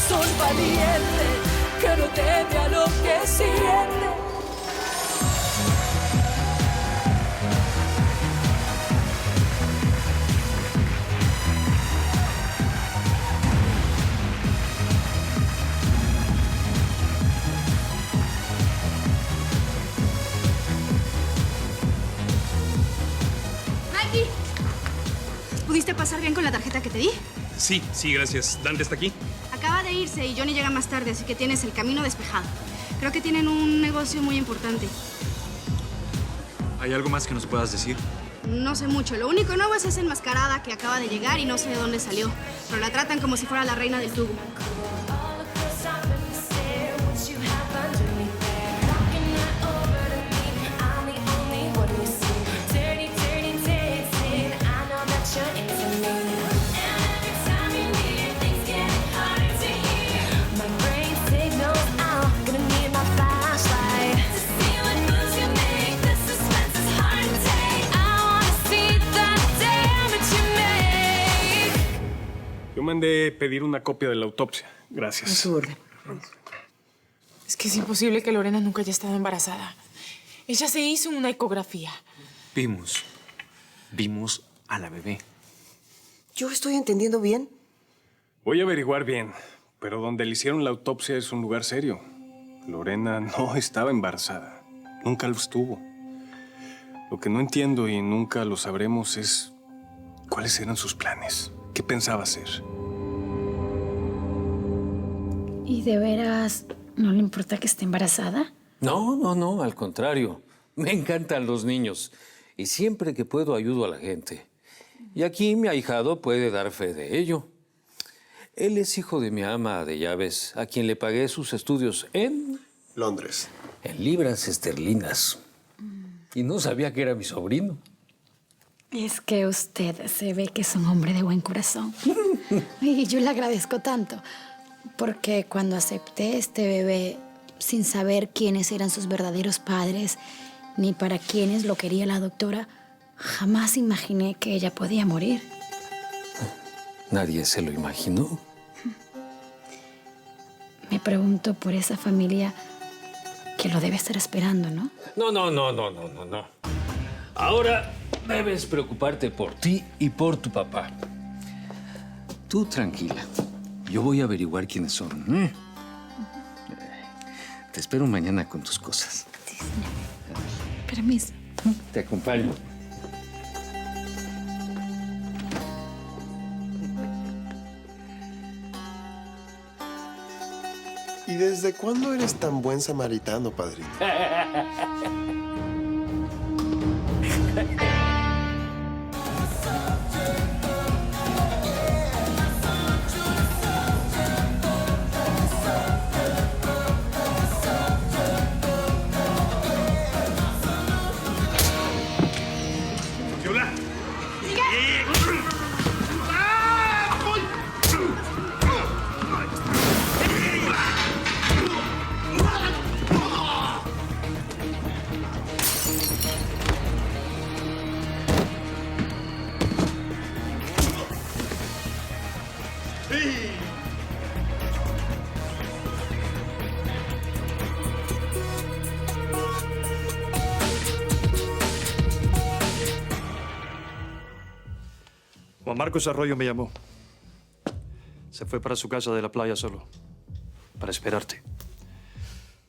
corazón valiente que no teme a lo que siente. ¡Mikey! ¿Pudiste pasar bien con la tarjeta que te di? Sí, gracias. ¿Dante está aquí? Acaba de irse y Johnny llega más tarde, así que tienes el camino despejado. Creo que tienen un negocio muy importante. ¿Hay algo más que nos puedas decir? No sé mucho. Lo único nuevo es esa enmascarada que acaba de llegar y no sé de dónde salió. Pero la tratan como si fuera la reina del tubo. Yo mandé pedir una copia de la autopsia. Gracias. A su orden. Es que es imposible que Lorena nunca haya estado embarazada. Ella se hizo una ecografía. Vimos a la bebé. ¿Yo estoy entendiendo bien? Voy a averiguar bien, pero donde le hicieron la autopsia es un lugar serio. Lorena no estaba embarazada. Nunca lo estuvo. Lo que no entiendo y nunca lo sabremos es cuáles eran sus planes. ¿Qué pensaba hacer? ¿Y de veras no le importa que esté embarazada? No, al contrario. Me encantan los niños y siempre que puedo ayudo a la gente. Y aquí mi ahijado puede dar fe de ello. Él es hijo de mi ama de llaves, a quien le pagué sus estudios en Londres. En libras esterlinas. Y no sabía que era mi sobrino. Es que usted se ve que es un hombre de buen corazón. Y yo le agradezco tanto, porque cuando acepté este bebé sin saber quiénes eran sus verdaderos padres, ni para quiénes lo quería la doctora, jamás imaginé que ella podía morir. Nadie se lo imaginó. Me pregunto por esa familia que lo debe estar esperando, ¿no? No. Ahora debes preocuparte por ti y por tu papá. Tú tranquila. Yo voy a averiguar quiénes son. Te espero mañana con tus cosas. Sí, señor. Permiso. Te acompaño. ¿Y desde cuándo eres tan buen samaritano, padrino? ¡Hola! Juan Marcos Arroyo me llamó. Se fue para su casa de la playa solo, para esperarte.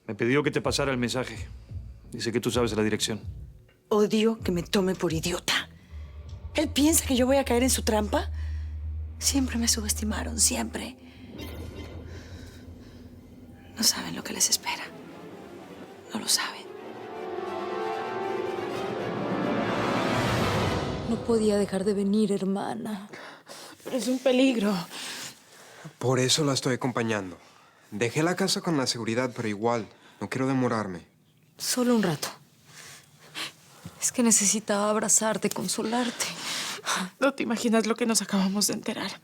Me pidió que te pasara el mensaje. Dice que tú sabes la dirección. Odio que me tome por idiota. ¿Él piensa que yo voy a caer en su trampa? Siempre me subestimaron, siempre. No saben lo que les espera. No lo saben. No podía dejar de venir, hermana. Pero es un peligro. Por eso la estoy acompañando. Dejé la casa con la seguridad, pero igual, no quiero demorarme. Solo un rato. Es que necesitaba abrazarte, consolarte. No te imaginas lo que nos acabamos de enterar.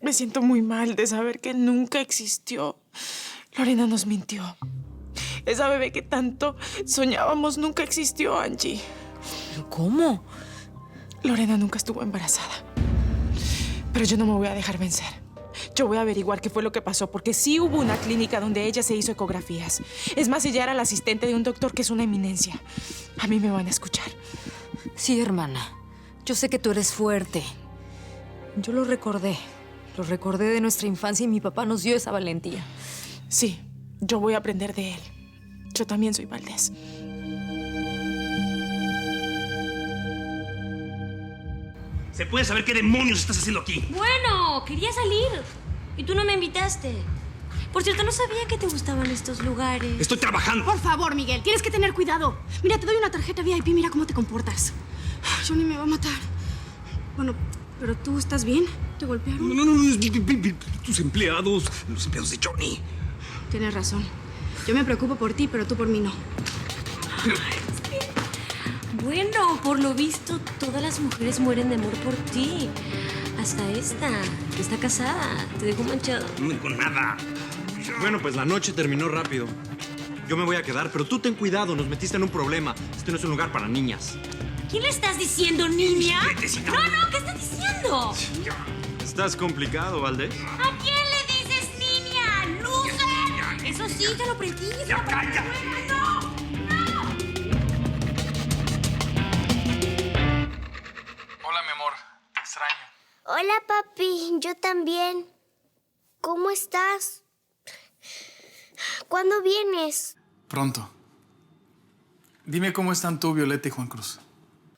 Me siento muy mal de saber que nunca existió. Lorena nos mintió. Esa bebé que tanto soñábamos nunca existió, Angie. ¿Pero cómo? Lorena nunca estuvo embarazada. Pero yo no me voy a dejar vencer. Yo voy a averiguar qué fue lo que pasó, porque sí hubo una clínica donde ella se hizo ecografías. Es más, ella era la asistente de un doctor que es una eminencia. A mí me van a escuchar. Sí, hermana. Yo sé que tú eres fuerte. Yo lo recordé. Lo recordé de nuestra infancia y mi papá nos dio esa valentía. Sí, yo voy a aprender de él. Yo también soy Valdés. ¿Se puede saber qué demonios estás haciendo aquí? Bueno, quería salir. Y tú no me invitaste. Por cierto, no sabía que te gustaban estos lugares. Estoy trabajando. Por favor, Miguel, tienes que tener cuidado. Mira, te doy una tarjeta VIP, mira cómo te comportas. Johnny me va a matar. Bueno, pero tú estás bien. ¿Te golpearon? No. Tus empleados, los empleados de Johnny. Tienes razón. Yo me preocupo por ti, pero tú por mí no. Bueno, por lo visto, todas las mujeres mueren de amor por ti. Hasta esta, que está casada. Te dejó manchado. No digo nada. Bueno, pues la noche terminó rápido. Yo me voy a quedar, pero tú ten cuidado, nos metiste en un problema. Este no es un lugar para niñas. ¿Quién le estás diciendo, niña? No, ¿qué estás diciendo? Estás complicado, Valdés. ¿A quién le dices niña? ¡Loser! Eso sí, te lo prendí. ¡Ya, calla! ¡No! Hola, mi amor. Te extraño. Hola, papi. Yo también. ¿Cómo estás? ¿Cuándo vienes? Pronto. Dime cómo están tú, Violeta y Juan Cruz.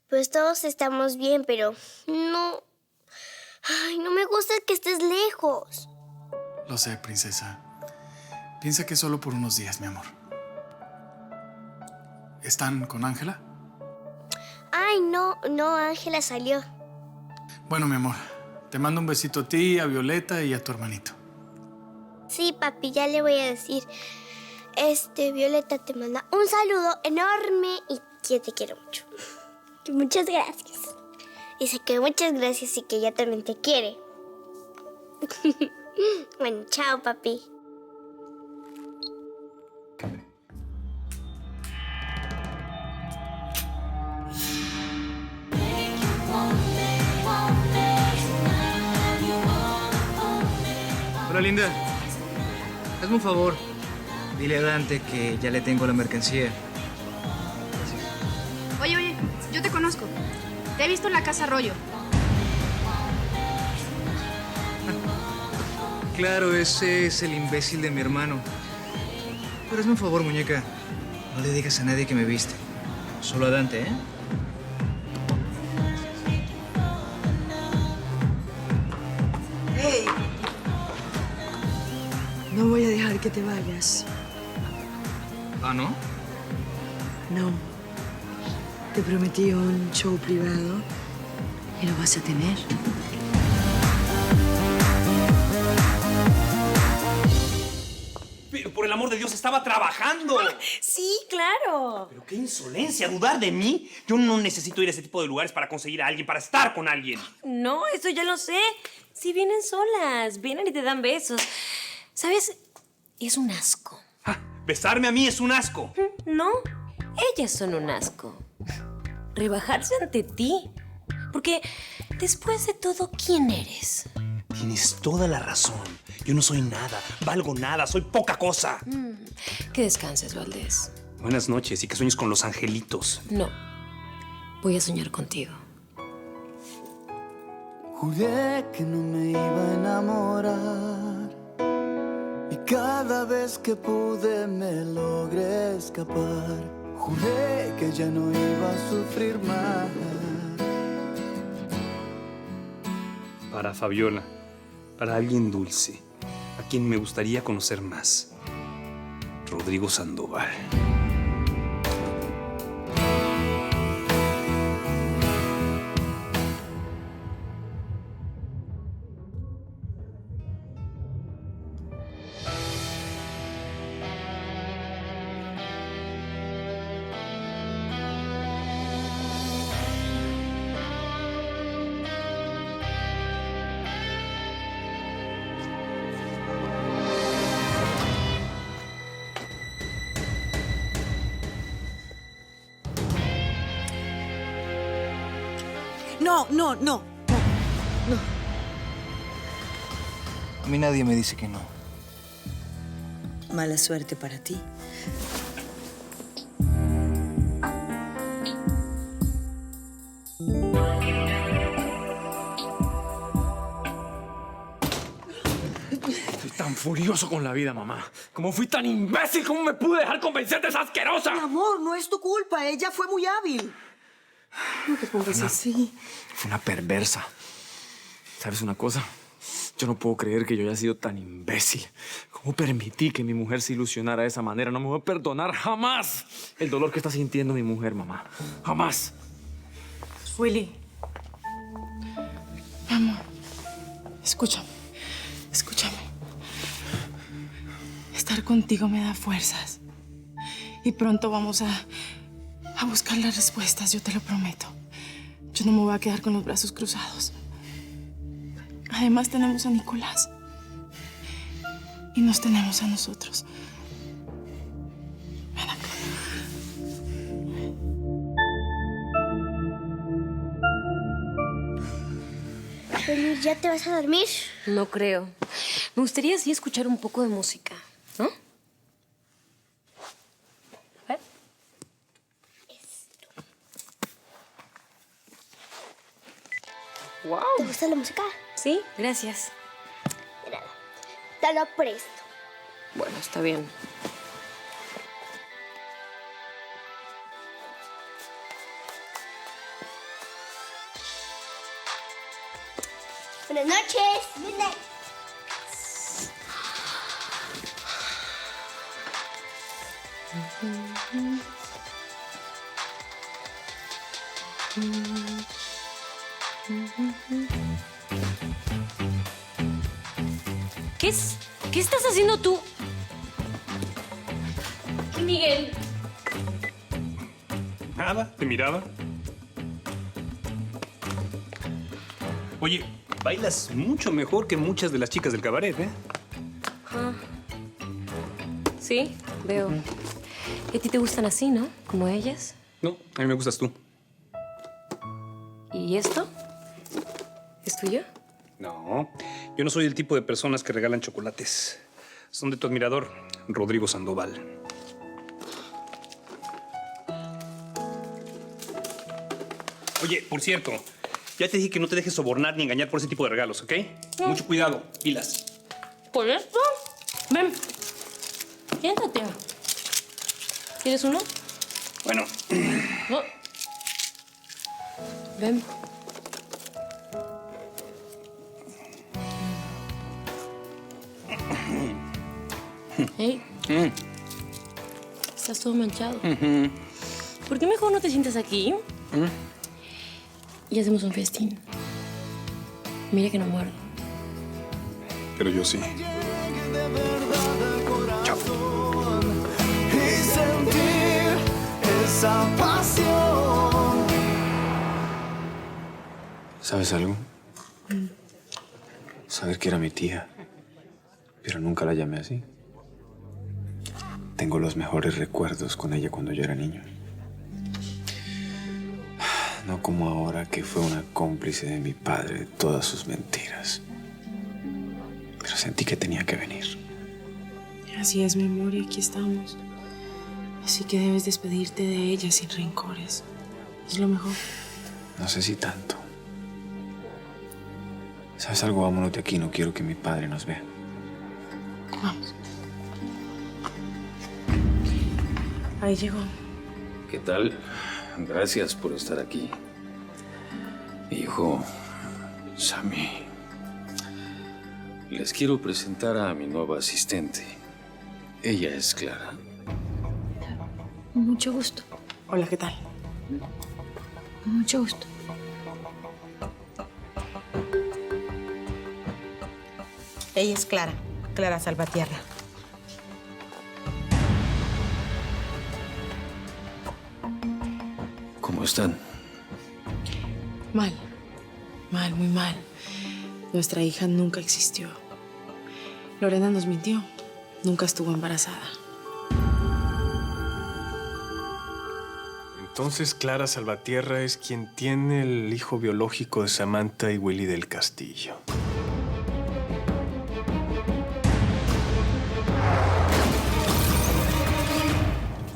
Pues todos estamos bien, pero no... Ay, no me gusta que estés lejos. Lo sé, princesa. Piensa que es solo por unos días, mi amor. ¿Están con Ángela? Ay, no, Ángela salió. Bueno, mi amor, te mando un besito a ti, a Violeta y a tu hermanito. Sí, papi, ya le voy a decir. Violeta te manda un saludo enorme y que te quiero mucho. Muchas gracias. Dice que muchas gracias y que ella también te quiere. Bueno, chao, papi. Hola, linda. Hazme un favor. Dile a Dante que ya le tengo la mercancía. Oye, yo te conozco. Te he visto en la Casa Arroyo. Claro, ese es el imbécil de mi hermano. Pero hazme un favor, muñeca. No le digas a nadie que me viste. Solo a Dante, ¿eh? ¡Hey! No voy a dejar que te vayas. ¿Ah, no? No. Te prometí un show privado y lo vas a tener. Pero por el amor de Dios, estaba trabajando. Sí, claro. Pero qué insolencia, dudar de mí. Yo no necesito ir a ese tipo de lugares para conseguir a alguien, para estar con alguien. No, eso ya lo sé. Sí vienen solas, vienen y te dan besos. ¿Sabes? Es un asco. Besarme a mí es un asco. No, ellas son un asco. Rebajarse ante ti. Porque después de todo, ¿quién eres? Tienes toda la razón. Yo no soy nada, valgo nada, soy poca cosa. Que descanses, Valdés. Buenas noches y que sueñes con los angelitos. No, voy a soñar contigo. Juré que no me iba a enamorar y cada vez que pude me logré escapar. Juré que ya no iba a sufrir más. Para Fabiola, para alguien dulce, a quien me gustaría conocer más. Rodrigo Sandoval. No. A mí nadie me dice que no. Mala suerte para ti. Estoy tan furioso con la vida, mamá. ¿Cómo fui tan imbécil? ¿Cómo me pude dejar convencer de esa asquerosa? Mi amor, no es tu culpa. Ella fue muy hábil. No te pongas así. Fue una perversa. ¿Sabes una cosa? Yo no puedo creer que yo haya sido tan imbécil. ¿Cómo permití que mi mujer se ilusionara de esa manera? No me voy a perdonar jamás el dolor que está sintiendo mi mujer, mamá. Jamás. Willy. Amor, escúchame. Escúchame. Estar contigo me da fuerzas. Y pronto vamos a buscar las respuestas, yo te lo prometo. Yo no me voy a quedar con los brazos cruzados. Además tenemos a Nicolás. Y nos tenemos a nosotros. Ven acá. Feliz, ¿ya te vas a dormir? No creo. Me gustaría sí escuchar un poco de música, ¿no? A ver. Wow. ¿Te gusta la música? Sí, gracias. Mira, te lo presto. Bueno, está bien. Buenas noches. Good night. ¿Qué estás haciendo tú? Miguel. Nada, te miraba. Oye, bailas mucho mejor que muchas de las chicas del cabaret, ¿eh? Ah. Sí, veo. ¿Y a ti te gustan así, no? Como ellas. No, a mí me gustas tú. ¿Y esto? ¿Es tuyo? No, yo no soy el tipo de personas que regalan chocolates. Son de tu admirador, Rodrigo Sandoval. Oye, por cierto, ya te dije que no te dejes sobornar ni engañar por ese tipo de regalos, ¿ok? Mucho cuidado, pilas. ¿Por esto? Ven. Siéntate. ¿Quieres uno? Bueno. No. Ven. Hey. Estás todo manchado. ¿Por qué mejor no te sientas aquí? Y hacemos un festín. Mira que no muerdo. Pero yo sí. Chao. Y sentir esa pasión. ¿Sabes algo? Saber que era mi tía, pero nunca la llamé así. Tengo los mejores recuerdos con ella cuando yo era niño. No como ahora que fue una cómplice de mi padre de todas sus mentiras. Pero sentí que tenía que venir. Así es, mi amor, y aquí estamos. Así que debes despedirte de ella sin rencores. Es lo mejor. No sé si tanto. ¿Sabes algo? Vámonos de aquí. No quiero que mi padre nos vea. Vamos. Ahí llegó. ¿Qué tal? Gracias por estar aquí. Mi hijo, Sammy. Les quiero presentar a mi nueva asistente. Ella es Clara. Mucho gusto. Hola, ¿qué tal? Mucho gusto. Ella es Clara, Clara Salvatierra. ¿Cómo están? Mal. Mal, muy mal. Nuestra hija nunca existió. Lorena nos mintió. Nunca estuvo embarazada. Entonces Clara Salvatierra es quien tiene el hijo biológico de Samantha y Willy del Castillo.